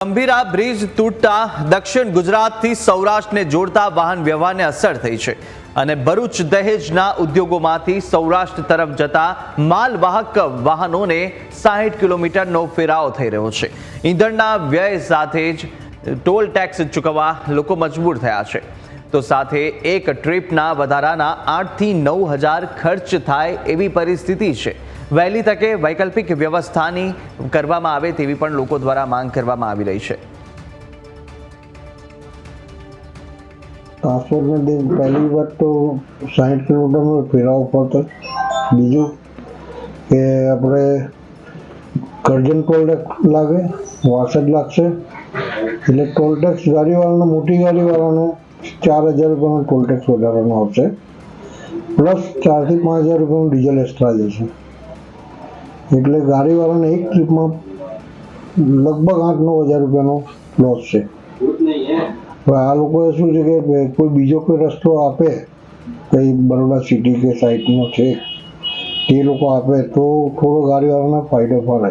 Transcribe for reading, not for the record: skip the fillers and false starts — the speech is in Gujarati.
ગંભીરા બ્રિજ તૂટતા દક્ષિણ ગુજરાતથી સૌરાષ્ટ્રને જોડતા વાહન વ્યવહારને અસર થઈ છે અને ભરૂચ દહેજના ઉદ્યોગોમાંથી સૌરાષ્ટ્ર તરફ જતા માલવાહક વાહનોને 60 કિલોમીટરનો ફેરાવો થઈ રહ્યો છે। ઈંધણના વ્યય સાથે જ ટોલ ટેક્સ ચૂકવવા લોકો મજબૂર થયા છે, તો સાથે એક ટ્રીપના વધારાના 8 થી 9 હજાર ખર્ચ થાય એવી પરિસ્થિતિ છે। વહેલી તકે વૈકલ્પિક વ્યવસ્થાની કરવામાં આવે તેવી પણ લોકો દ્વારા માંગ કરવામાં આવી રહી છે। ટ્રાન્સપોર્ટને दिन पहली बात तो 60 કિલોમીટરનો ફેરાવો પડતો। બીજું કે આપણે કરજણ ટોલ ટેક્સ લાગે, વાસદ લાગશે, એટલે ટોલ ટેક્સ ગાડીવાળાને, મોટી ગાડીવાળાને 4000 રૂપિયાનો ટોલ ટેક્સ વધારવાનો આવશે, પ્લસ 4 થી 5000 રૂપિયાનું ડીઝલ એક્સ્ટ્રા જશે। એટલે ગાડીવાળાને એક ટ્રીપમાં લગભગ 8-9 હજાર રૂપિયાનો લોસ છે। હવે આ લોકોએ શું છે કે કોઈ બીજો કોઈ રસ્તો આપે, કંઈ બરોડા સિટી કે સાઈડનો છે તે લોકો આપે તો થોડો ગાડીવાળાને ફાયદો પડે।